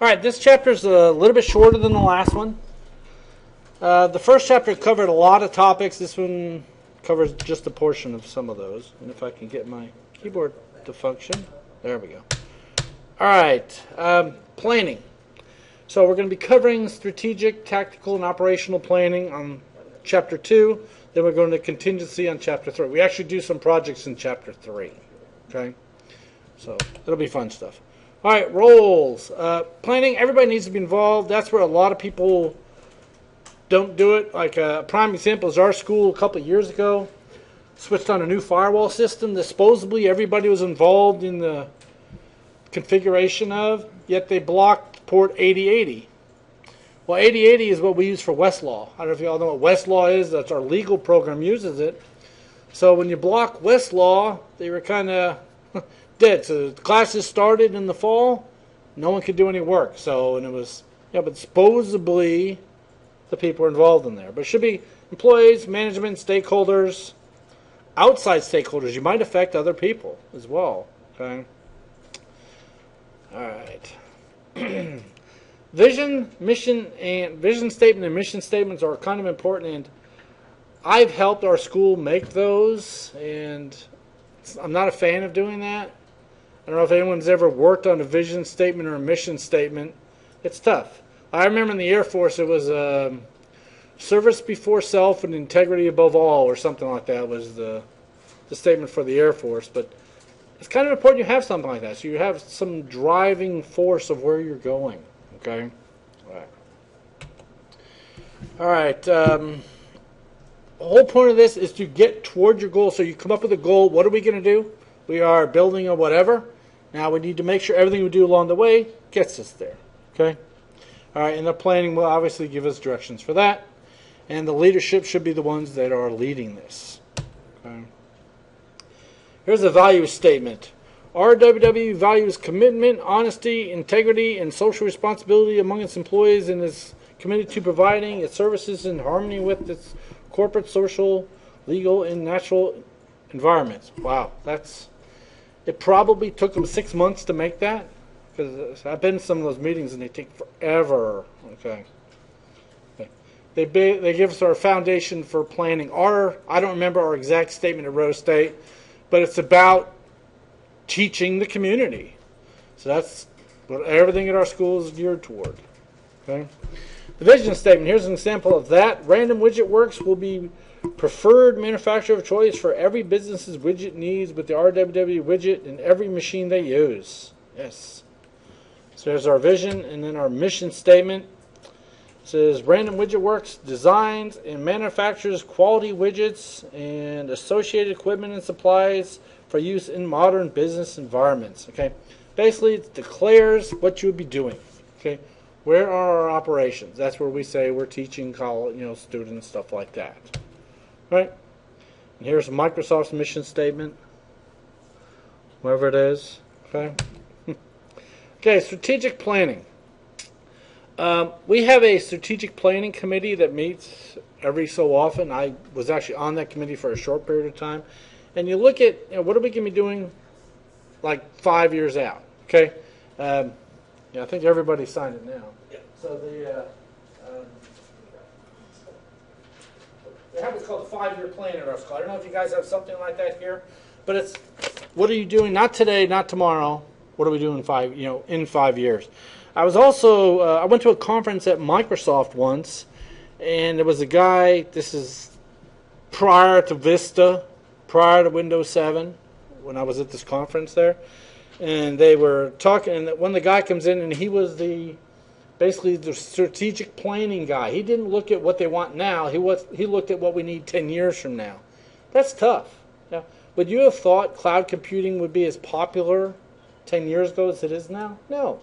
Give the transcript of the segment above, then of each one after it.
All right, this chapter is a little bit shorter than the last one. The first chapter covered a lot of topics. This one covers just a portion of some of those. And if I can get my keyboard to function. There we go. All right, planning. So we're going to be covering strategic, tactical, and operational planning on Chapter 2. Then we're going to contingency on Chapter 3. We actually do some projects in Chapter 3. Okay? So it'll be fun stuff. All right, roles. Planning, everybody needs to be involved. That's where a lot of people don't do it. Like a prime example is our school a couple of years ago switched on a new firewall system that supposedly everybody was involved in the configuration of, yet they blocked port 8080. Well, 8080 is what we use for Westlaw. I don't know if you all know what Westlaw is. That's our legal program uses it. So when you block Westlaw, they were kind of dead. So the classes started in the fall. No one could do any work. So, and it was, yeah, but supposedly the people were involved in there. But it should be employees, management, stakeholders, outside stakeholders. You might affect other people as well. Okay. All right. Vision, mission, and vision statement and mission statements are kind of important, and I've helped our school make those, and I'm not a fan of doing that. I don't know if anyone's ever worked on a vision statement or a mission statement. It's tough. I remember in the Air Force it was service before self and integrity above all, or something like that was the statement for the Air Force. But it's kind of important you have something like that, so you have some driving force of where you're going. Okay? All right. The whole point of this is to get toward your goal. So you come up with a goal. What are we going to do? We are building a whatever. Now we need to make sure everything we do along the way gets us there. Okay? All right, and the planning will obviously give us directions for that. And the leadership should be the ones that are leading this. Okay? Here's a value statement. RWW values commitment, honesty, integrity, and social responsibility among its employees and is committed to providing its services in harmony with its corporate, social, legal, and natural environments. Wow, it probably took them 6 months to make that, because I've been to some of those meetings and they take forever. Okay. They give us our foundation for planning. I don't remember our exact statement at Rose State, but it's about teaching the community. So that's what everything at our school is geared toward. Okay. The vision statement, here's an example of that. Random Widget Works will be preferred manufacturer of choice for every business's widget needs with the RWW widget in every machine they use. Yes. So there's our vision, and then our mission statement. It says Random Widget Works designs and manufactures quality widgets and associated equipment and supplies for use in modern business environments. Okay. Basically, it declares what you would be doing. Okay. Where are our operations? That's where we say we're teaching college, students, stuff like that. Right? And here's Microsoft's mission statement. Whatever it is. Okay? Okay, strategic planning. We have a strategic planning committee that meets every so often. I was actually on that committee for a short period of time. And you look at, what are we going to be doing like 5 years out? Okay? Yeah, I think everybody signed it now. Yeah. So they have what's called a 5-year plan at our school. I don't know if you guys have something like that here, but it's what are you doing? Not today, not tomorrow. What are we doing in 5 years? I was also I went to a conference at Microsoft once, and there was a guy. This is prior to Vista, prior to Windows 7, when I was at this conference there. And they were talking, and when the guy comes in, and he was basically the strategic planning guy. He didn't look at what they want now. He looked at what we need 10 years from now. That's tough. Yeah. Would you have thought cloud computing would be as popular 10 years ago as it is now? No.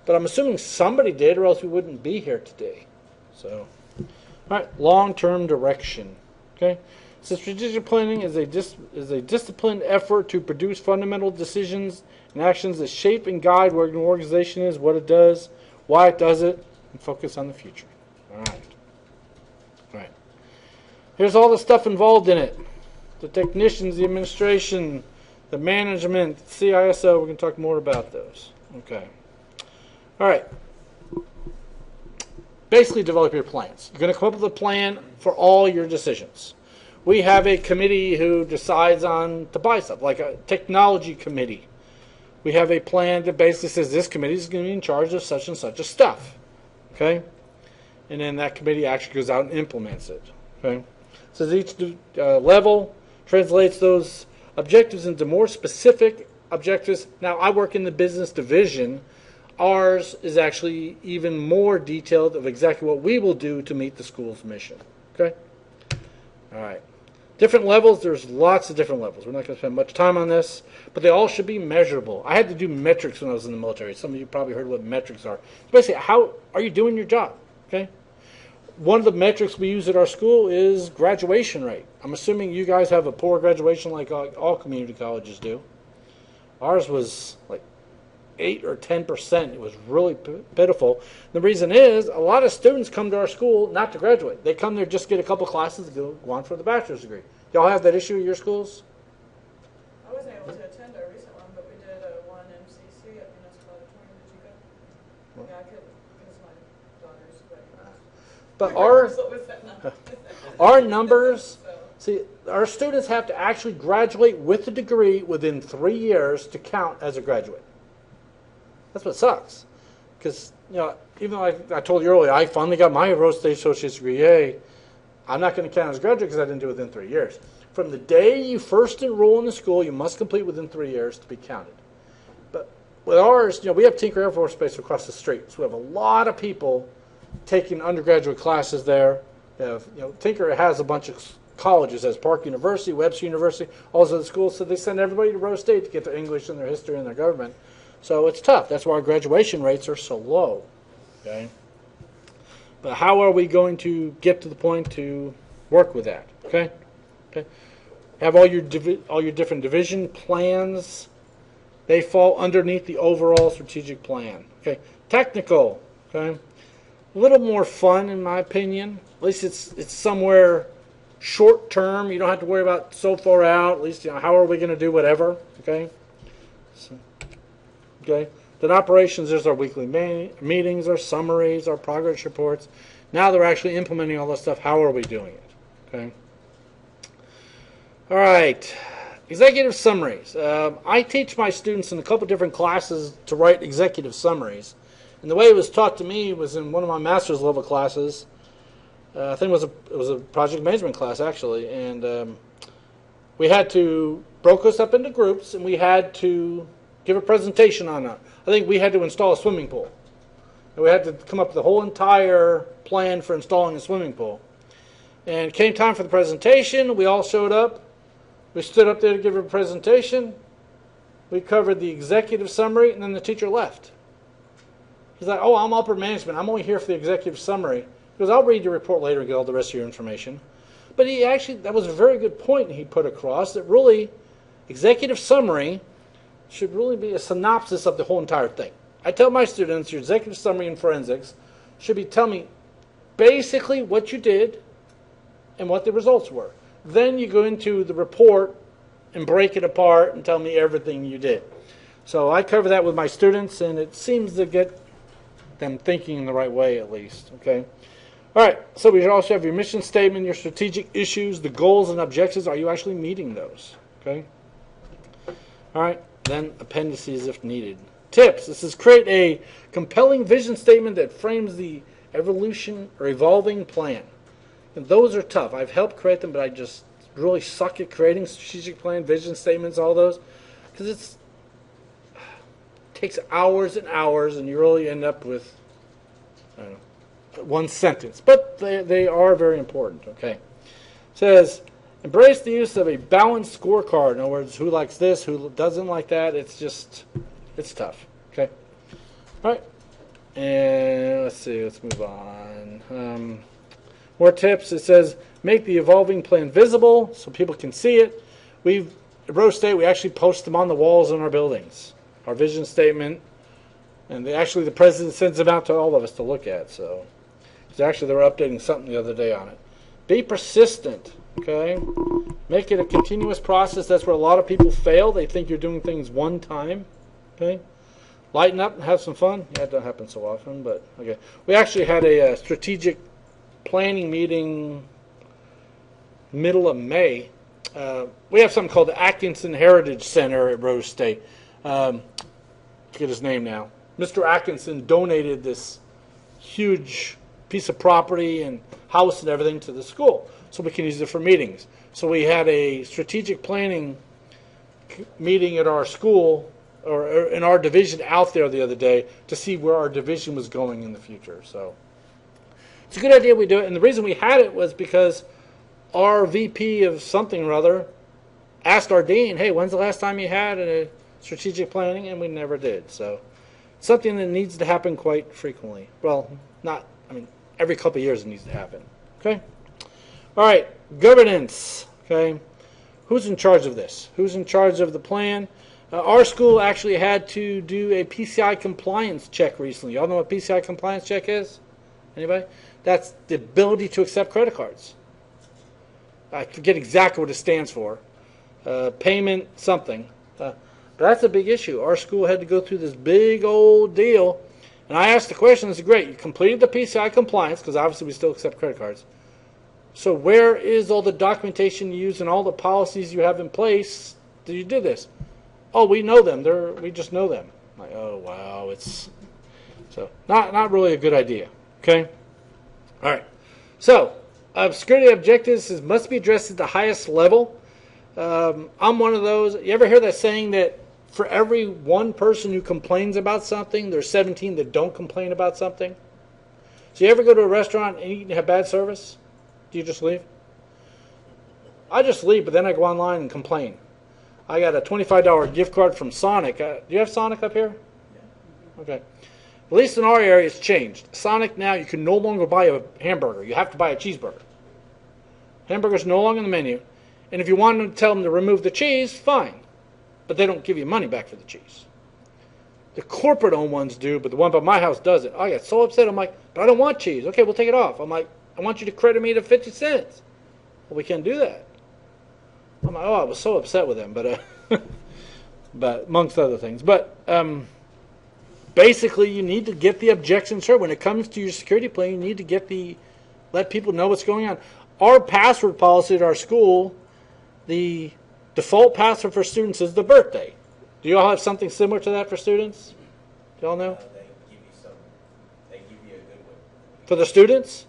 But I'm assuming somebody did, or else we wouldn't be here today. So, all right, long-term direction. Okay. So strategic planning is a disciplined effort to produce fundamental decisions and actions that shape and guide where an organization is, what it does, why it does it, and focus on the future. All right. All right. Here's all the stuff involved in it. The technicians, the administration, the management, CISO. We're going to talk more about those. Okay. All right. basically develop your plans. You're going to come up with a plan for all your decisions. We have a committee who decides on to buy stuff, like a technology committee. We have a plan that basically says this committee is going to be in charge of such and such a stuff. Okay? And then that committee actually goes out and implements it. Okay? So each level translates those objectives into more specific objectives. Now, I work in the business division. Ours is actually even more detailed of exactly what we will do to meet the school's mission. Okay? All right. Different levels, there's lots of different levels. We're not going to spend much time on this, but they all should be measurable. I had to do metrics when I was in the military. Some of you probably heard what metrics are. It's basically, how are you doing your job? Okay? One of the metrics we use at our school is graduation rate. I'm assuming you guys have a poor graduation like all community colleges do. Ours was like 8 or 10%. It was really pitiful. The reason is a lot of students come to our school not to graduate. They come there just get a couple classes to go on for the bachelor's degree. Y'all have that issue at your schools? I wasn't able to attend our recent one, but we did one MCC at Municipal Auditorium. Did you go? Yeah, I couldn't because my daughter's. But our numbers, see, our students have to actually graduate with a degree within 3 years to count as a graduate. That's what sucks. Because, you know, even though I told you earlier, I finally got my Rose State Associate's degree, yay, I'm not going to count as a graduate because I didn't do it within 3 years. From the day you first enroll in the school, you must complete within 3 years to be counted. But with ours, you know, we have Tinker Air Force Base across the street, so we have a lot of people taking undergraduate classes there. We have, you know, Tinker has a bunch of colleges, as Park University, Webster University, all those other schools, so they send everybody to Rose State to get their English and their history and their government. So it's tough. That's why our graduation rates are so low. Okay? But how are we going to get to the point to work with that? Okay? Okay. Have all your different division plans. They fall underneath the overall strategic plan. Okay. Technical. Okay. A little more fun, in my opinion. At least it's somewhere short term. You don't have to worry about so far out. At least, you know, how are we going to do whatever? Okay. So, okay. Then operations, there's our weekly meetings, our summaries, our progress reports. Now they're actually implementing all this stuff. How are we doing it? Okay. All right. Executive summaries. I teach my students in a couple different classes to write executive summaries. And the way it was taught to me was in one of my master's level classes. I think it was a project management class, actually. And we had to broke us up into groups, and we had to give a presentation on that. I think we had to install a swimming pool. And we had to come up with the whole entire plan for installing a swimming pool. And it came time for the presentation. We all showed up. We stood up there to give a presentation. We covered the executive summary, and then the teacher left. He's like, oh, I'm upper management. I'm only here for the executive summary. He goes, I'll read your report later and get all the rest of your information. But he actually, that was a very good point he put across, that really, executive summary should really be a synopsis of the whole entire thing. I tell my students, your executive summary in forensics should be telling me basically what you did and what the results were. Then you go into the report and break it apart and tell me everything you did. So I cover that with my students, and it seems to get them thinking in the right way, at least. Okay. All right. So we should also have your mission statement, your strategic issues, the goals and objectives. Are you actually meeting those? Okay. All right. Then appendices if needed. Tips. This is create a compelling vision statement that frames the evolution or evolving plan. And those are tough. I've helped create them, but I just really suck at creating strategic plan, vision statements, all those, because it takes hours and hours, and you really end up with, I don't know, one sentence. But they are very important. Okay. It says, embrace the use of a balanced scorecard. In other words, who likes this, who doesn't like that. It's just, it's tough. Okay. All right. And let's see. Let's move on. More tips. It says, make the evolving plan visible so people can see it. At Rose State, we actually post them on the walls in our buildings, our vision statement, and the president sends them out to all of us to look at. So, actually, they were updating something the other day on it. Be persistent. Okay, make it a continuous process. That's where a lot of people fail. They think you're doing things one time. Okay, lighten up and have some fun. Yeah, it doesn't happen so often, but okay. We actually had a strategic planning meeting middle of May. We have something called the Atkinson Heritage Center at Rose State. Forget his name now. Mr. Atkinson donated this huge piece of property and house and everything to the school, so we can use it for meetings. So we had a strategic planning meeting at our school, or in our division, out there the other day to see where our division was going in the future. So it's a good idea we do it. And the reason we had it was because our VP of something or other asked our dean, hey, when's the last time you had a strategic planning? And we never did. So it's something that needs to happen quite frequently. Well, every couple of years it needs to happen. Okay? All right, governance. Okay? Who's in charge of this? Who's in charge of the plan? Our school actually had to do a PCI compliance check recently. Y'all know what PCI compliance check is? Anybody? That's the ability to accept credit cards. I forget exactly what it stands for. Payment something. But that's a big issue. Our school had to go through this big old deal. And I asked the question, this is great. You completed the PCI compliance, because obviously we still accept credit cards. So where is all the documentation you use and all the policies you have in place that you did this? Oh, we know them. We just know them. I'm like, oh, wow. It's so not really a good idea. Okay? All right. So security objectives must be addressed at the highest level. I'm one of those. You ever hear that saying that for every one person who complains about something, there's 17 that don't complain about something? So you ever go to a restaurant and eat and have bad service? Do you just leave? I just leave, but then I go online and complain. I got a $25 gift card from Sonic. Do you have Sonic up here? Yeah. Okay. At least in our area, it's changed. Sonic now, you can no longer buy a hamburger. You have to buy a cheeseburger. Hamburger's no longer on the menu. And if you want to tell them to remove the cheese, fine. But they don't give you money back for the cheese. The corporate-owned ones do, but the one by my house doesn't. I got so upset. I'm like, but I don't want cheese. Okay, we'll take it off. I'm like, I want you to credit me to 50 cents. Well, we can't do that. I'm like, oh, I was so upset with them, but amongst other things. But basically, you need to get the objections heard. When it comes to your security plan, you need to let people know what's going on. Our password policy at our school, the default password for students is the birthday. Do you all have something similar to that for students? Do you all know? They give you a good one. For the students?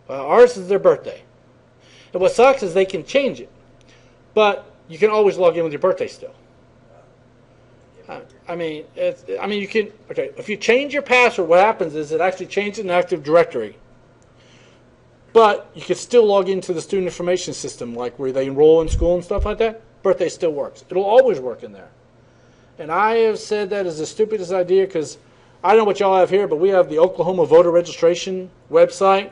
Yeah. Ours is their birthday. And what sucks is they can change it. But you can always log in with your birthday still. You can. Okay, if you change your password, what happens is it actually changes an Active Directory. But you can still log into the student information system, like where they enroll in school and stuff like that. Birthday still works. It'll always work in there. And I have said that is the stupidest idea, because I don't know what y'all have here, but we have the Oklahoma voter registration website.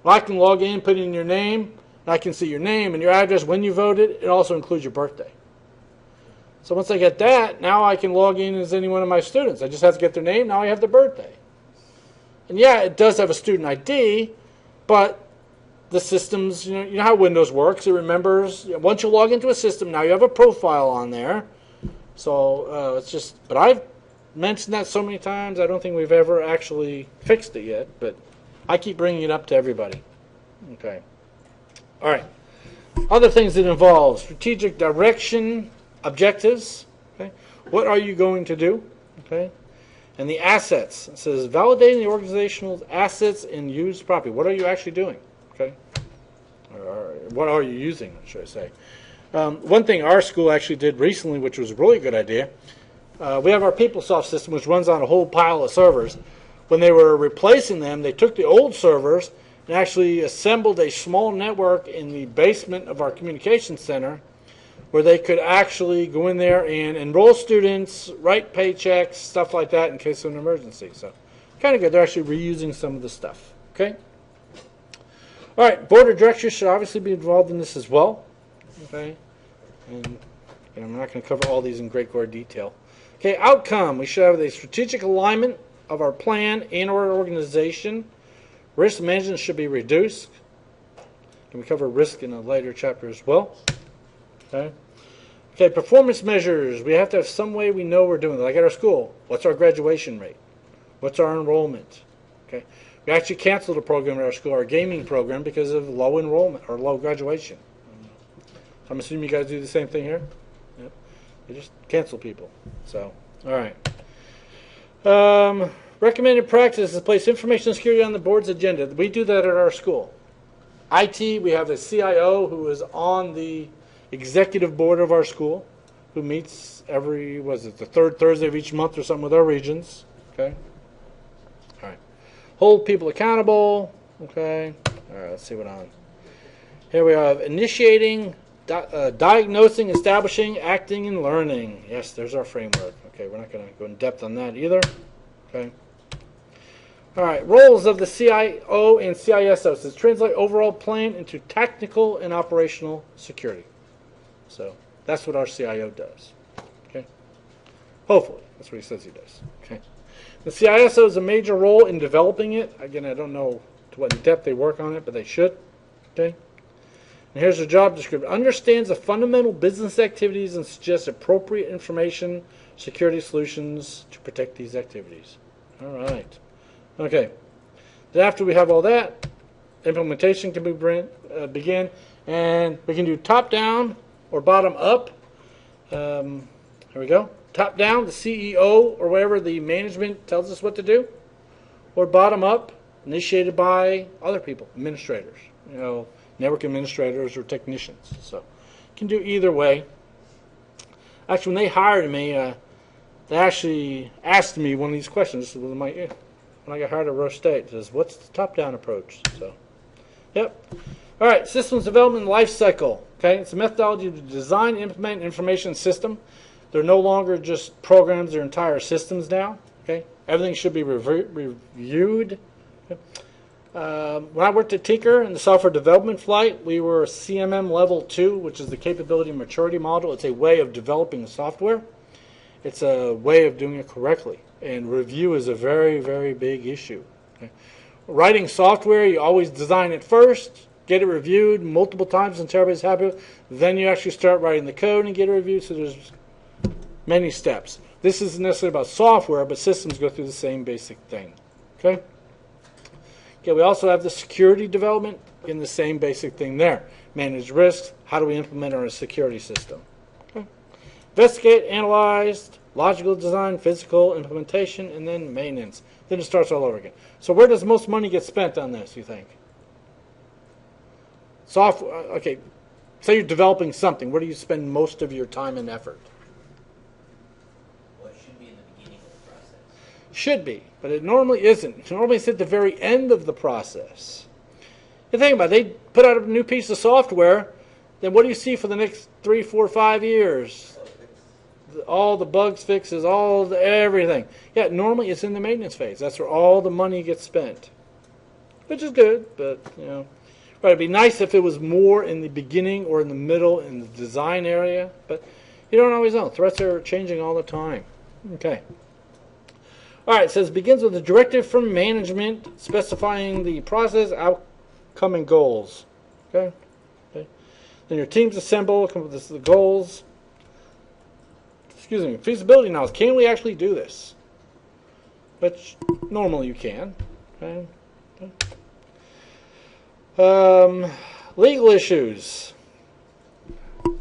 Well, I can log in, put in your name. I can see your name and your address when you voted. It also includes your birthday. So once I get that, now I can log in as any one of my students. I just have to get their name. Now I have their birthday. And yeah, it does have a student ID, but the systems, you know how Windows works. It remembers, once you log into a system, now you have a profile on there. So it's just, but I've mentioned that so many times, I don't think we've ever actually fixed it yet, but I keep bringing it up to everybody. Okay. All right. Other things that involve strategic direction, objectives. Okay. What are you going to do? Okay. And the assets. It says validating the organizational assets and used property. What are you actually doing? Okay. Or what are you using, should I say? One thing our school actually did recently, which was a really good idea, we have our PeopleSoft system, which runs on a whole pile of servers. When they were replacing them, they took the old servers and actually assembled a small network in the basement of our communications center where they could actually go in there and enroll students, write paychecks, stuff like that in case of an emergency. So kind of good. They're actually reusing some of the stuff. Okay? All right. Board of directors should obviously be involved in this as well. Okay? And I'm not going to cover all these in great gore detail. Okay, outcome. We should have a strategic alignment of our plan and our organization. Risk management should be reduced. Can we cover risk in a later chapter as well? Okay. Okay, performance measures. We have to have some way we know we're doing it. Like at our school, what's our graduation rate? What's our enrollment? Okay, we actually canceled a program at our school, our gaming program, because of low enrollment or low graduation. I'm assuming you guys do the same thing here. Yep. They just cancel people. So, all right. Recommended practice is to place information security on the board's agenda. We do that at our school. IT, we have a CIO who is on the executive board of our school, who meets every, the third Thursday of each month or something with our regions. Okay. All right. Hold people accountable. Okay. All right. Let's see what on. Here we have initiating, diagnosing, establishing, acting, and learning. Yes, there's our framework. Okay. We're not going to go in depth on that either. Okay. All right, roles of the CIO and CISO is translate overall plan into tactical and operational security. So that's what our CIO does. Okay, hopefully that's what he says he does. Okay, the CISO is a major role in developing it. Again, I don't know to what depth they work on it, but they should. Okay, and here's the job description: understands the fundamental business activities and suggests appropriate information security solutions to protect these activities. All right. Okay, then after we have all that, implementation can begin, and we can do top down or bottom up. Here we go. Top down, the CEO or whatever the management tells us what to do, or bottom up, initiated by other people, administrators, network administrators or technicians. So you can do either way. Actually, when they hired me, they actually asked me one of these questions. This was when I got hired at Rush State, it says, what's the top-down approach? So, yep. All right, systems development life cycle. Okay, it's a methodology to design and implement an information system. They're no longer just programs, they're entire systems now. Okay, everything should be reviewed. Okay. When I worked at Tinker in the software development flight, we were CMM level 2, which is the capability and maturity model. It's a way of developing software. It's a way of doing it correctly. And review is a very, very big issue. Okay. Writing software, you always design it first, get it reviewed multiple times until everybody's happy with it. Then you actually start writing the code and get it reviewed. So there's many steps. This isn't necessarily about software, but systems go through the same basic thing. Okay. Okay. We also have the security development in the same basic thing there. Manage risks. How do we implement our security system? Okay. Investigate, analyze, logical design, physical implementation, and then maintenance. Then it starts all over again. So where does most money get spent on this, you think? Software. Okay, say you're developing something. Where do you spend most of your time and effort? Well, it should be in the beginning of the process. Should be, but it normally isn't. It normally is at the very end of the process. You think about it. They put out a new piece of software, then what do you see for the next 3, 4, 5 years? All the bugs fixes, everything. Yeah, normally it's in the maintenance phase. That's where all the money gets spent, which is good, but but it'd be nice if it was more in the beginning or in the middle in the design area. But you don't always know. Threats are changing all the time. Okay. All right. It says begins with a directive from management specifying the process, outcome, and goals. Okay. Okay. Then your teams assemble, come up with the goals. Feasibility analysis. Can we actually do this? Which normally you can. Okay. Legal issues.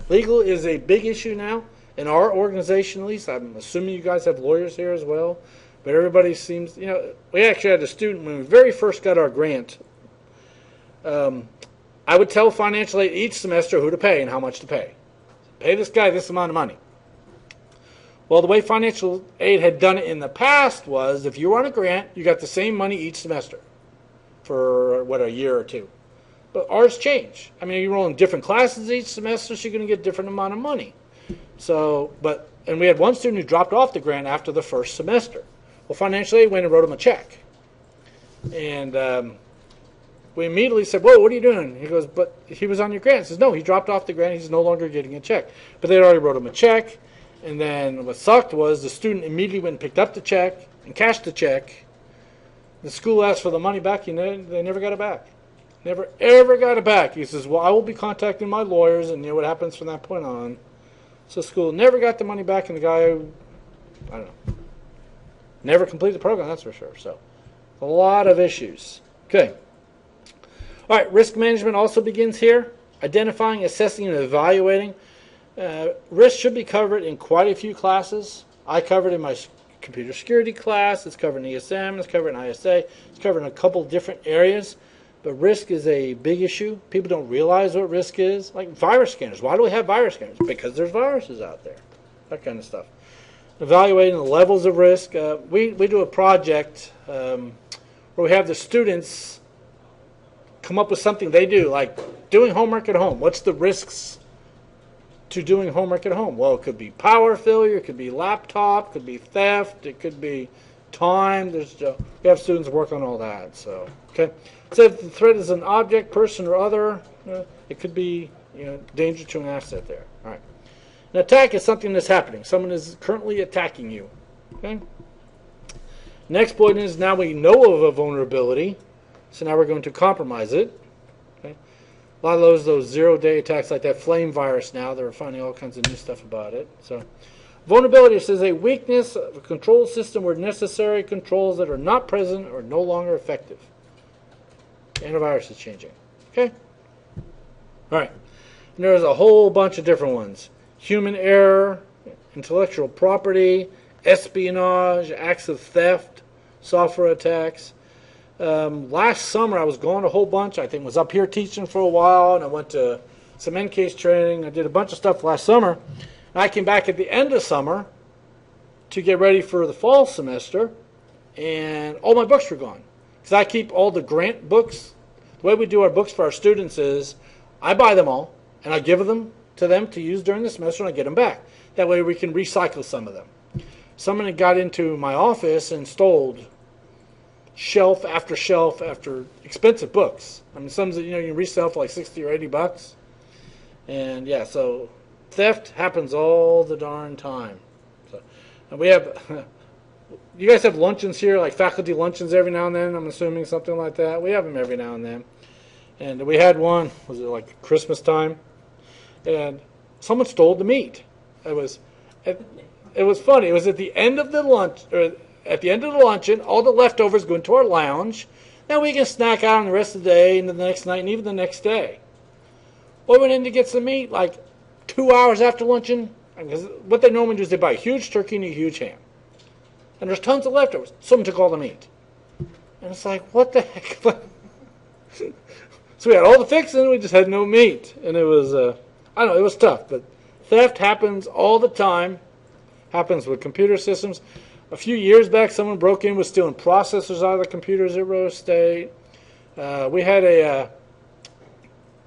Legal is a big issue now in our organization, at least. I'm assuming you guys have lawyers here as well. But everybody seems, we actually had a student when we very first got our grant. I would tell financial aid each semester who to pay and how much to pay. Pay this guy this amount of money. Well, the way financial aid had done it in the past was if you were on a grant, you got the same money each semester for, a year or two. But ours changed. I mean, you're rolling different classes each semester, so you're going to get a different amount of money. And we had one student who dropped off the grant after the first semester. Well, financial aid went and wrote him a check. And we immediately said, whoa, what are you doing? He goes, but he was on your grant. He says, no, he dropped off the grant. He's no longer getting a check. But they already wrote him a check. And then what sucked was the student immediately went and picked up the check and cashed the check. The school asked for the money back. They never got it back. Never, ever got it back. He says, well, I will be contacting my lawyers and what happens from that point on. So school never got the money back, and the guy, I don't know, never completed the program, that's for sure. So a lot of issues. Okay. All right, risk management also begins here. Identifying, assessing, and evaluating. Risk should be covered in quite a few classes. I covered in my computer security class. It's covered in ESM. It's covered in ISA. It's covered in a couple different areas. But risk is a big issue. People don't realize what risk is. Like virus scanners. Why do we have virus scanners? Because there's viruses out there. That kind of stuff. Evaluating the levels of risk. We do a project where we have the students come up with something they do, like doing homework at home. What's the risks to doing homework at home? Well, it could be power failure, it could be laptop, it could be theft, it could be time. We have students work on all that. So, okay. So if the threat is an object, person, or other, it could be danger to an asset there. All right. An attack is something that's happening. Someone is currently attacking you. Okay. Next point is now we know of a vulnerability. So now we're going to compromise it. Okay. A lot of those 0-day attacks like that flame virus now, they're finding all kinds of new stuff about it. So vulnerability says a weakness of a control system where necessary controls that are not present or no longer effective. Antivirus is changing. Okay? All right. And there's a whole bunch of different ones. Human error, intellectual property, espionage, acts of theft, software attacks. Last summer I was gone a whole bunch. I think was up here teaching for a while, and I went to some NCASE training. I did a bunch of stuff last summer. And I came back at the end of summer to get ready for the fall semester, and all my books were gone. Because I keep all the grant books. The way we do our books for our students is I buy them all, and I give them to use during the semester, and I get them back. That way we can recycle some of them. Someone had got into my office and stole shelf after expensive books. I mean, some that you can resell for like $60 or $80. And yeah, so theft happens all the darn time. So, and we have, you guys have luncheons here, like faculty luncheons every now and then, I'm assuming, something like that. We have them every now and then. And we had one, was it like Christmas time? And someone stole the meat. It was funny. It was at the end of the lunch, or at the end of the luncheon, all the leftovers go into our lounge. Now we can snack out on the rest of the day, and the next night, and even the next day. We went in to get some meat like 2 hours after luncheon. Because what they normally do is they buy a huge turkey and a huge ham. And there's tons of leftovers. Someone took all the meat. And it's like, what the heck? So we had all the fixing, we just had no meat. And it was, I don't know, it was tough. But theft happens all the time. Happens with computer systems. A few years back, someone broke in, was stealing processors out of the computers at Rose State. We had I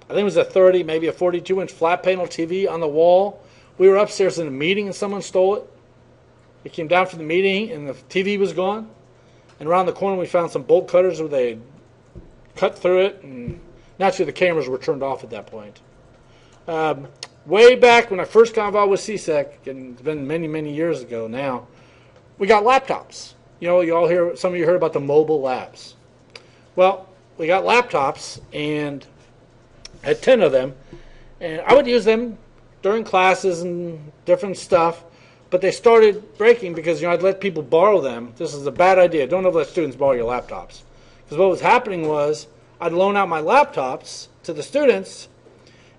think it was a 30, maybe a 42-inch flat panel TV on the wall. We were upstairs in a meeting and someone stole it. We came down from the meeting and the TV was gone. And around the corner we found some bolt cutters where they cut through it. And naturally the cameras were turned off at that point. Way back when I first got involved with CSEC, and it's been many, many years ago now, we got laptops. You all hear, some of you heard about the mobile labs. Well, we got laptops and had 10 of them, and I would use them during classes and different stuff, but they started breaking because I'd let people borrow them. This is a bad idea. Don't ever let students borrow your laptops. Because what was happening was I'd loan out my laptops to the students,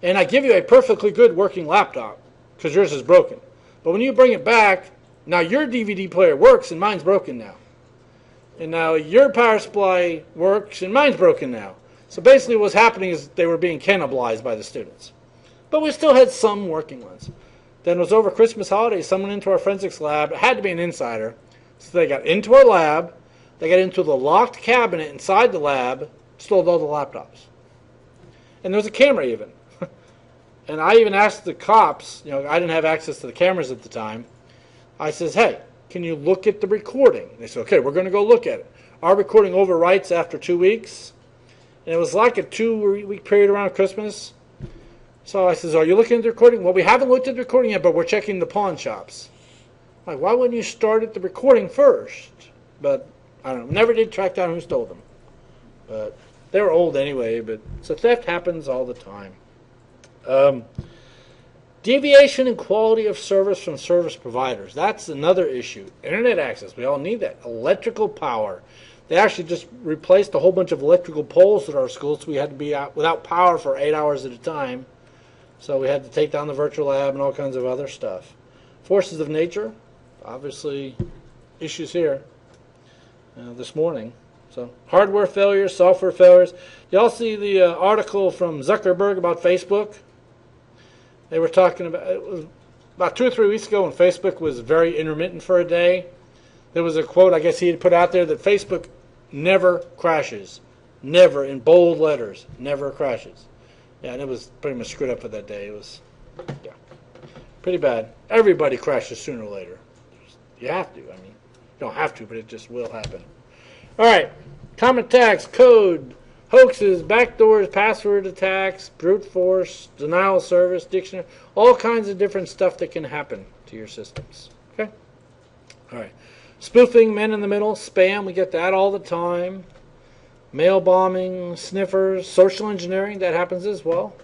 and I give you a perfectly good working laptop because yours is broken. But when you bring it back, now your DVD player works and mine's broken now. And now your power supply works and mine's broken now. So basically what's happening is they were being cannibalized by the students. But we still had some working ones. Then it was over Christmas holidays, someone into our forensics lab, it had to be an insider. So they got into our lab, they got into the locked cabinet inside the lab, stole all the laptops. And there was a camera even. And I even asked the cops, I didn't have access to the cameras at the time. I says, hey, can you look at the recording? They said, okay, we're going to go look at it. Our recording overwrites after 2 weeks. And it was like a 2-week period around Christmas. So I says, are you looking at the recording? Well, we haven't looked at the recording yet, but we're checking the pawn shops. I'm like, why wouldn't you start at the recording first? But I don't know. Never did track down who stole them. But they were old anyway. So theft happens all the time. Deviation in quality of service from service providers. That's another issue. Internet access. We all need that. Electrical power. They actually just replaced a whole bunch of electrical poles at our schools, so we had to be out without power for 8 hours at a time. So we had to take down the virtual lab and all kinds of other stuff. Forces of nature. Obviously, issues here this morning. So hardware failures, software failures. Y'all see the article from Zuckerberg about Facebook? They were talking about, it was about 2 or 3 weeks ago when Facebook was very intermittent for a day. There was a quote, I guess he had put out there, that Facebook never crashes. Never, in bold letters, never crashes. Yeah, and it was pretty much screwed up for that day. It was, yeah, pretty bad. Everybody crashes sooner or later. You have to. I mean, you don't have to, but it just will happen. All right, common attacks, code, hoaxes, backdoors, password attacks, brute force, denial of service, dictionary, all kinds of different stuff that can happen to your systems. Okay? All right. Spoofing, men in the middle, spam, we get that all the time. Mail bombing, sniffers, social engineering, that happens as well.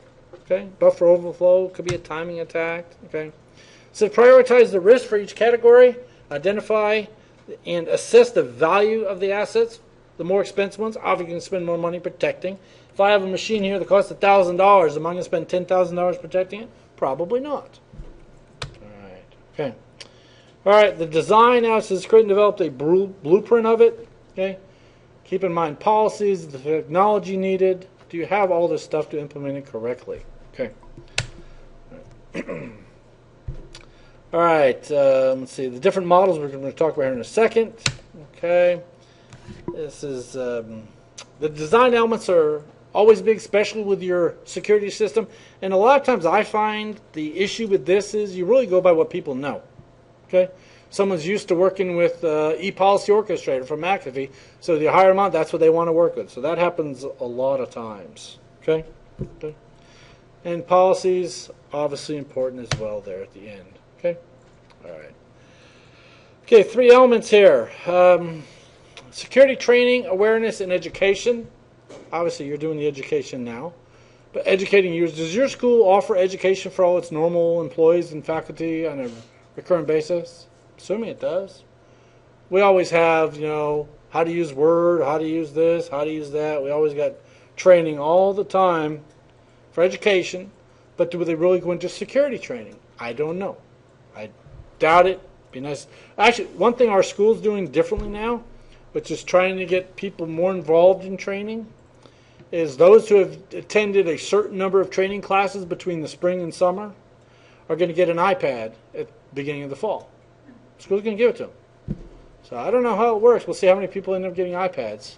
Okay? Buffer overflow, could be a timing attack. Okay? So prioritize the risk for each category, identify and assess the value of the assets. The more expensive ones, obviously you can spend more money protecting. If I have a machine here that costs $1,000, am I going to spend $10,000 protecting it? Probably not. All right. Okay. All right. The design now says create and develop a blueprint of it. Okay. Keep in mind policies, the technology needed. Do you have all this stuff to implement it correctly? Okay. All right. Let's see the different models we're going to talk about here in a second. Okay. This is the design elements are always big, especially with your security system. And a lot of times I find the issue with this is you really go by what people know. Okay, someone's used to working with ePolicy Orchestrator from McAfee, so you hire them on, that's what they want to work with. So that happens a lot of times. Okay, okay. And policies obviously important as well there at the end. Okay, all right. Okay, 3 elements here. Security training, awareness, and education. Obviously, you're doing the education now. But educating users. Does your school offer education for all its normal employees and faculty on a recurrent basis? Assuming it does. We always have, you know, how to use Word, how to use this, how to use that. We always got training all the time for education. But do they really go into security training? I don't know. I doubt it. Be nice. Actually, one thing our school's doing differently now, which is trying to get people more involved in training, is those who have attended a certain number of training classes between the spring and summer are going to get an iPad at the beginning of the fall. School's going to give it to them. So I don't know how it works. We'll see how many people end up getting iPads.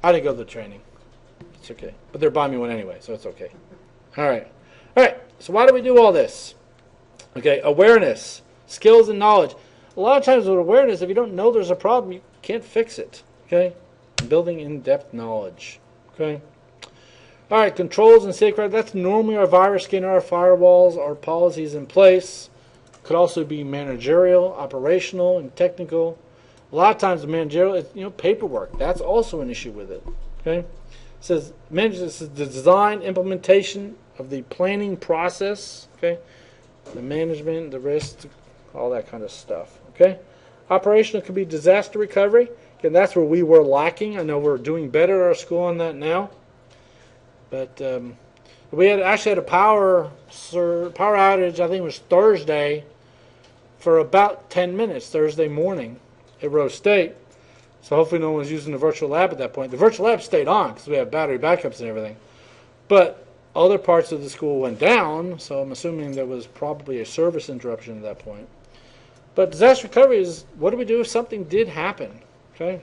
I didn't go to the training. It's okay. But they're buying me one anyway, so it's okay. All right. All right. So why do we do all this? Okay, awareness, skills, and knowledge. A lot of times with awareness, if you don't know there's a problem, you can't fix it. Okay? Building in-depth knowledge. Okay? All right, controls and safeguards. That's normally our virus scanner, our firewalls, our policies in place. Could also be managerial, operational, and technical. A lot of times the managerial is, paperwork. That's also an issue with it. Okay? It says this is the design, implementation of the planning process. Okay? The management, the risk, all that kind of stuff. Okay? Operational could be disaster recovery. Again, that's where we were lacking. I know we're doing better at our school on that now. But we actually had a power outage, I think it was Thursday, for about 10 minutes, Thursday morning at Rose State. So hopefully no one was using the virtual lab at that point. The virtual lab stayed on because we have battery backups and everything. But other parts of the school went down, so I'm assuming there was probably a service interruption at that point. But disaster recovery is, what do we do if something did happen? Okay.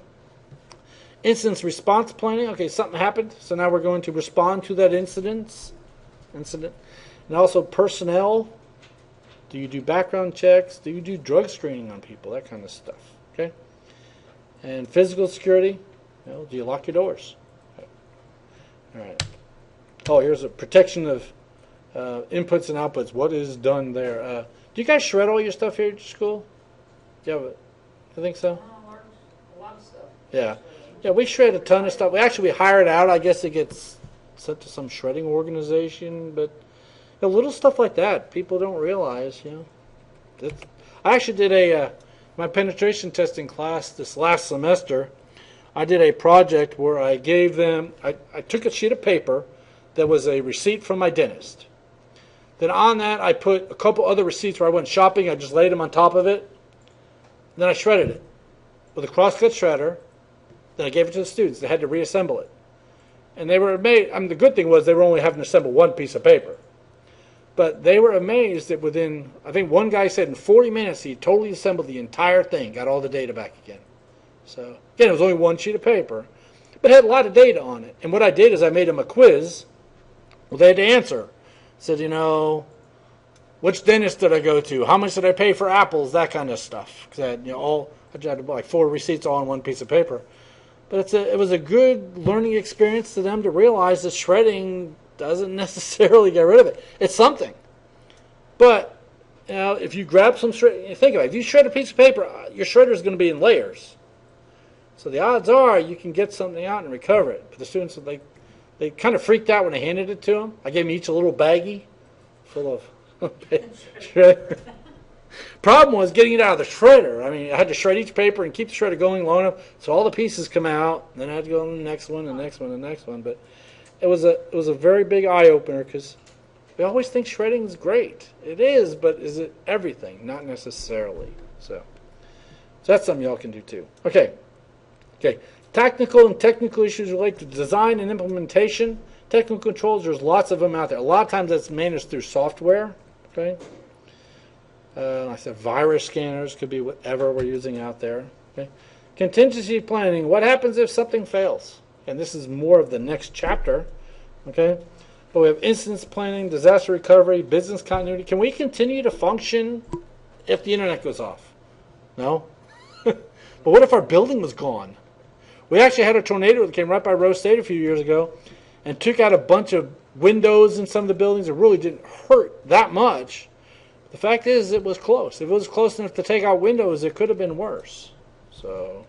Incident response planning. Okay, something happened, so now we're going to respond to that incident. And also personnel. Do you do background checks? Do you do drug screening on people? That kind of stuff. Okay. And physical security. Do you lock your doors? Okay. All right. Oh, here's a protection of inputs and outputs. What is done there? Do you guys shred all your stuff here at your school? Do you have it? I think so. A lot of stuff. Yeah. Yeah, we shred a ton of stuff. We hire it out. I guess it gets sent to some shredding organization, but know, little stuff like that people don't realize. I actually did a my penetration testing class this last semester. I did a project where I gave them. I took a sheet of paper that was a receipt from my dentist. Then on that, I put a couple other receipts where I went shopping. I just laid them on top of it. Then I shredded it with a crosscut shredder. Then I gave it to the students. They had to reassemble it. And they were amazed. I mean, the good thing was they were only having to assemble one piece of paper. But they were amazed that within, I think one guy said in 40 minutes, he totally assembled the entire thing, got all the data back again. So, again, it was only one sheet of paper, but it had a lot of data on it. And what I did is I made them a quiz. Well, they had to answer. Said, which dentist did I go to? How much did I pay for apples? That kind of stuff. Because I had, I had like 4 receipts all on one piece of paper. But it was a good learning experience to them to realize that shredding doesn't necessarily get rid of it. It's something. But, if you grab some shred, think about it. If you shred a piece of paper, your shredder is going to be in layers. So the odds are you can get something out and recover it. But the students, they kind of freaked out when I handed it to them. I gave them each a little baggie full of shredder. Problem was getting it out of the shredder. I mean, I had to shred each paper and keep the shredder going long enough so all the pieces come out. And then I had to go on the next one, the next one, the next one. But it was a very big eye opener because we always think shredding is great. It is, but is it everything? Not necessarily. So that's something y'all can do too. Okay. Tactical and technical issues related to design and implementation. Technical controls, there's lots of them out there. A lot of times that's managed through software. Okay. Like I said, virus scanners could be whatever we're using out there. Okay. Contingency planning. What happens if something fails? And this is more of the next chapter. Okay. But we have incident planning, disaster recovery, business continuity. Can we continue to function if the internet goes off? No. But what if our building was gone? We actually had a tornado that came right by Rose State a few years ago and took out a bunch of windows in some of the buildings. It really didn't hurt that much. The fact is, it was close. If it was close enough to take out windows, it could have been worse. So,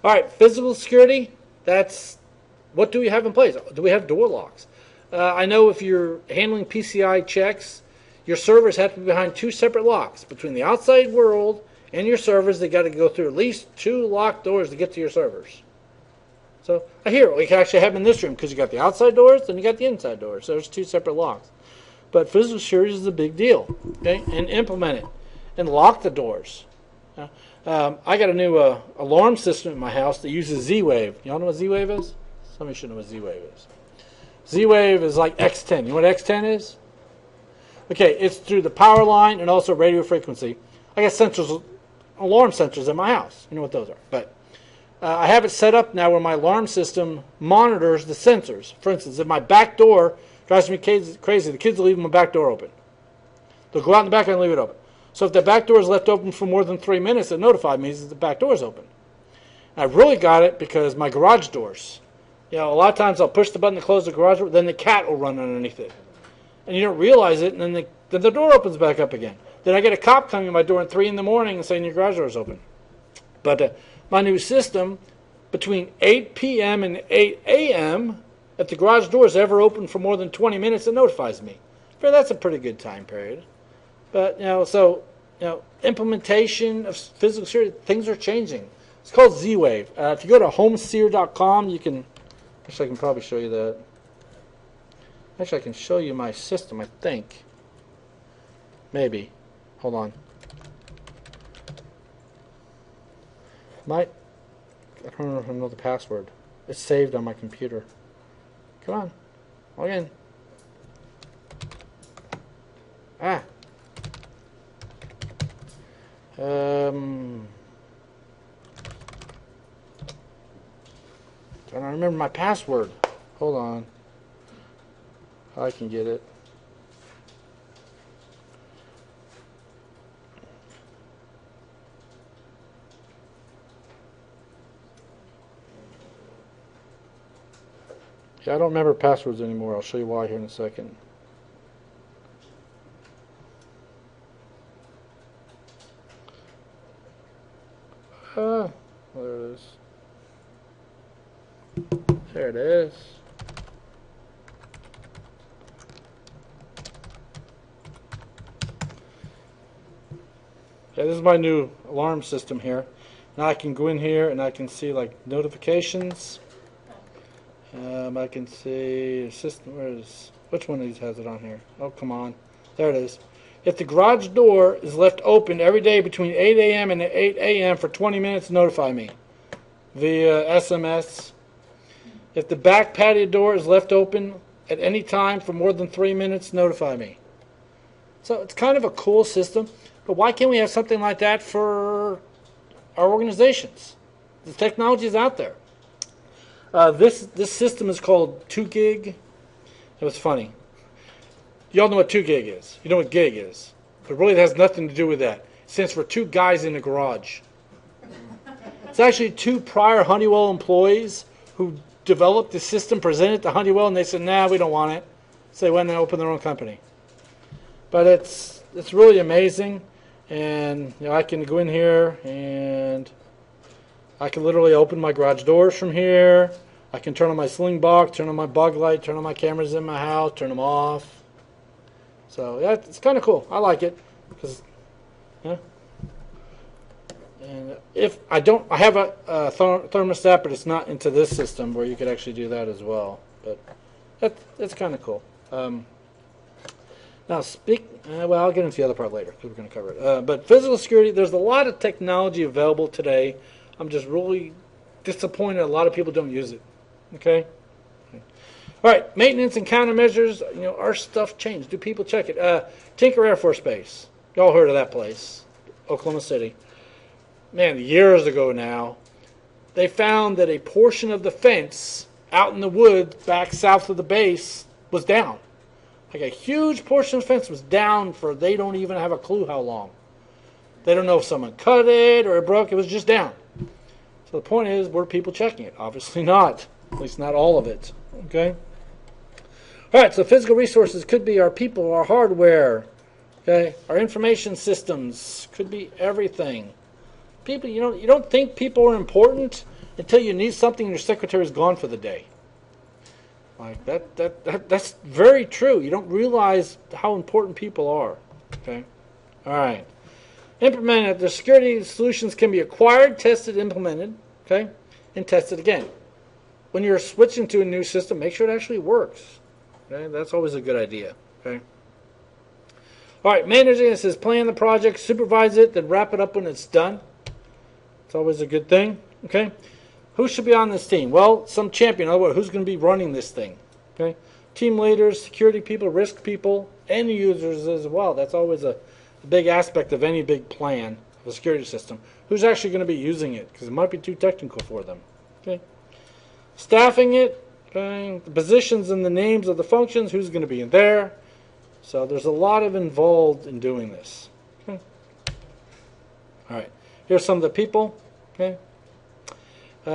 all right, physical security. That's what do we have in place? Do we have door locks? I know if you're handling PCI checks, your servers have to be behind 2 separate locks between the outside world and your servers. They got to go through at least 2 locked doors to get to your servers. So I hear we can actually have them in this room because you got the outside doors, then you got the inside doors. So there's 2 separate locks. But physical security is a big deal. Okay, and implement it and lock the doors. I got a new alarm system in my house that uses Z-Wave. Y'all know what Z-Wave is? Some of you should know what Z-Wave is. Z-Wave is like X10. You know what X10 is? Okay, it's through the power line and also radio frequency. I got sensors, alarm sensors in my house. You know what those are. But I have it set up now where my alarm system monitors the sensors. For instance, if my back door drives me crazy, the kids will leave my back door open. They'll go out in the back and leave it open. So if the back door is left open for more than 3 minutes, it notifies me that the back door is open. And I really got it because my garage doors. A lot of times I'll push the button to close the garage door, then the cat will run underneath it. And you don't realize it, and then the door opens back up again. Then I get a cop coming to my door at 3 in the morning and saying your garage door is open. But my new system, between 8 p.m. and 8 a.m., if the garage door is ever open for more than 20 minutes, it notifies me. That's a pretty good time period. But, implementation of physical security, things are changing. It's called Z-Wave. If you go to homeseer.com, you can, actually I can probably show you that. Actually, I can show you my system, I think. Maybe. Hold on. I don't know if I know the password. It's saved on my computer. Come on. Log in. Don't remember my password. Hold on. I can get it. Yeah, I don't remember passwords anymore. I'll show you why here in a second. There it is. There it is. Yeah, this is my new alarm system here. Now I can go in here and I can see like notifications. I can see system. Which one of these has it on here? Oh, come on. There it is. If the garage door is left open every day between 8 a.m. and 8 a.m. for 20 minutes, notify me via SMS. If the back patio door is left open at any time for more than 3 minutes, notify me. So it's kind of a cool system, but why can't we have something like that for our organizations? The technology is out there. This system is called 2 gig. It was funny. Y'all know what 2 gig is. You know what gig is. But really it has nothing to do with that. It stands for 2 guys in the garage. It's actually 2 prior Honeywell employees who developed the system, presented to Honeywell, and they said, nah, we don't want it. So they went and opened their own company. But it's really amazing. And I can go in here and I can literally open my garage doors from here. I can turn on my sling box, turn on my bug light, turn on my cameras in my house, turn them off. So yeah, it's kind of cool. I like it because, yeah. And if I I have a thermostat, but it's not into this system where you could actually do that as well. But that's kind of cool. Now well, I'll get into the other part later because we're going to cover it. But physical security, there's a lot of technology available today. I'm just really disappointed a lot of people don't use it. Okay? All right, maintenance and countermeasures. Our stuff changed. Do people check it? Tinker Air Force Base. Y'all heard of that place, Oklahoma City. Man, years ago now, they found that a portion of the fence out in the woods back south of the base was down. Like a huge portion of the fence was down for they don't even have a clue how long. They don't know if someone cut it or it broke. It was just down. So the point is, were people checking it? Obviously not. At least not all of it. Okay? All right, so physical resources could be our people, our hardware, okay? Our information systems, could be everything. People, you don't think people are important until you need something and your secretary's gone for the day. Like that's very true. You don't realize how important people are. Okay? All right. Implemented. The security solutions can be acquired, tested, implemented, okay, and tested again. When you're switching to a new system, make sure it actually works. Okay? That's always a good idea. Okay. All right. Managing, it says plan the project, supervise it, then wrap it up when it's done. It's always a good thing. Okay. Who should be on this team? Well, some champion. In other words, who's going to be running this thing? Okay. Team leaders, security people, risk people, end users as well. That's always a big aspect of any big plan of a security system. Who's actually going to be using it? Because it might be too technical for them. Okay. Staffing it. Okay. The positions and the names of the functions. Who's going to be in there? So there's a lot of involved in doing this. Okay. All right. Here's some of the people. Okay. We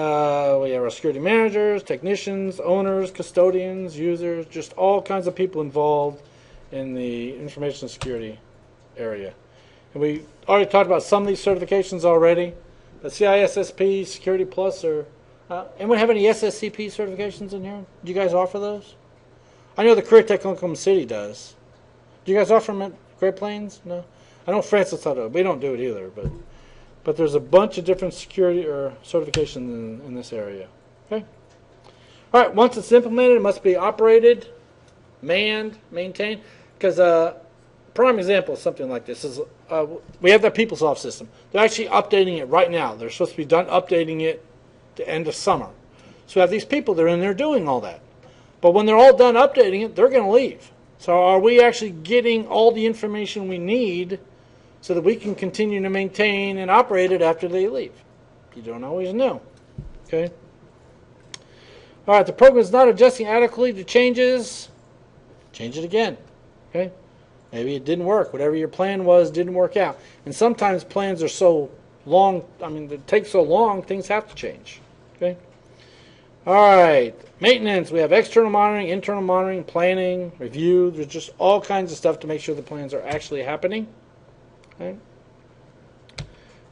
have our security managers, technicians, owners, custodians, users, just all kinds of people involved in the information security area. And we already talked about some of these certifications already. But CISSP, Security Plus, or anyone have any SSCP certifications in here? Do you guys offer those? I know the Career Tech Oklahoma City does. Do you guys offer them at Great Plains? No? I know Francis thought we don't do it either, but there's a bunch of different security or certifications in this area. Okay. All right. Once it's implemented, it must be operated, manned, maintained. Because prime example of something like this is we have that PeopleSoft system. They're actually updating it right now. They're supposed to be done updating it to end of summer. So we have these people that are in there doing all that. But when they're all done updating it, they're going to leave. So are we actually getting all the information we need so that we can continue to maintain and operate it after they leave? You don't always know. Okay. All right, the program is not adjusting adequately to changes. Change it again. Okay. Maybe it didn't work. Whatever your plan was didn't work out. And sometimes plans are so long, it takes so long, things have to change. Okay. All right. Maintenance. We have external monitoring, internal monitoring, planning, review. There's just all kinds of stuff to make sure the plans are actually happening. Okay.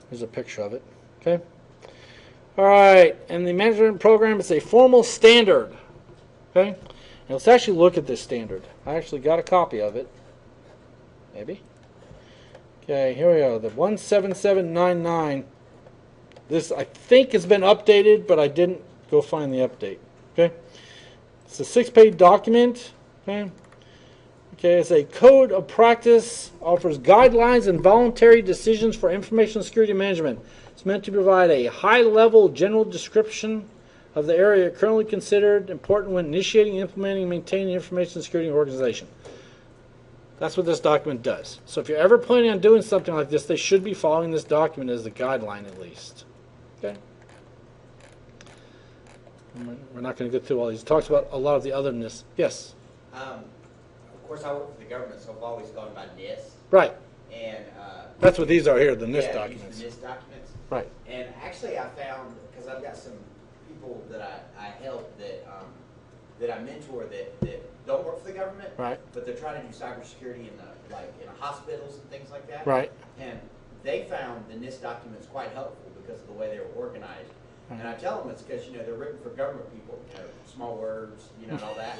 There's a picture of it. Okay. All right. And the management program is a formal standard. Okay. Now let's actually look at this standard. I actually got a copy of it. Maybe. Okay, here we go. The 17799. This, I think, has been updated, but I didn't go find the update. Okay, it's a 6-page document. Okay, it's a code of practice, offers guidelines and voluntary decisions for information security management. It's meant to provide a high-level general description of the area currently considered important when initiating, implementing, and maintaining information security organization. That's what this document does. So if you're ever planning on doing something like this, they should be following this document as the guideline at least. Okay. We're not going to go through all these. It talks about a lot of the otherness. Yes. Of course, I work for the government, so I've always gone by NIST. Right. And that's what these are here, the NIST documents. The NIST documents. Right. And actually, I found, because I've got some people that I help that I mentor that don't work for the government, right, but they're trying to do cybersecurity in hospitals and things like that. Right. And they found the NIST documents quite helpful because of the way they were organized. And I tell them it's because they're written for government people, small words, and all that.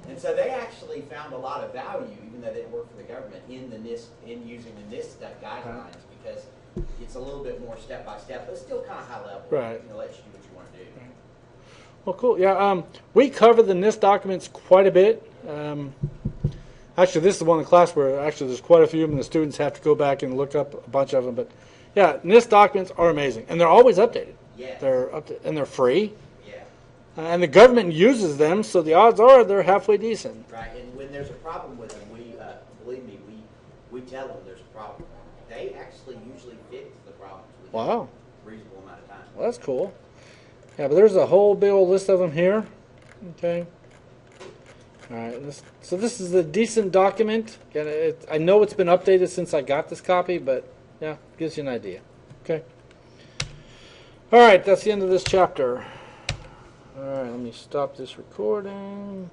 and so they actually found a lot of value, even though they didn't work for the government, in the NIST, in using the NIST guidelines, because it's a little bit more step by step, but still kind of high level. Right. It lets you do what you want to do. Right. Well, cool. Yeah, we cover the NIST documents quite a bit. Actually, this is one in the class where actually there's quite a few of them. The students have to go back and look up a bunch of them. But yeah, NIST documents are amazing, and they're always updated. Yes. They're and they're free. Yeah. And the government uses them, so the odds are they're halfway decent. Right. And when there's a problem with them, we believe me, we tell them there's a problem. They actually usually fix the problems within a reasonable amount of time. Well, that's cool. Yeah, but there's a whole big old list of them here. Okay. All right. So this is a decent document. Again, I know it's been updated since I got this copy, but yeah, gives you an idea. Okay. All right, that's the end of this chapter. All right, let me stop this recording.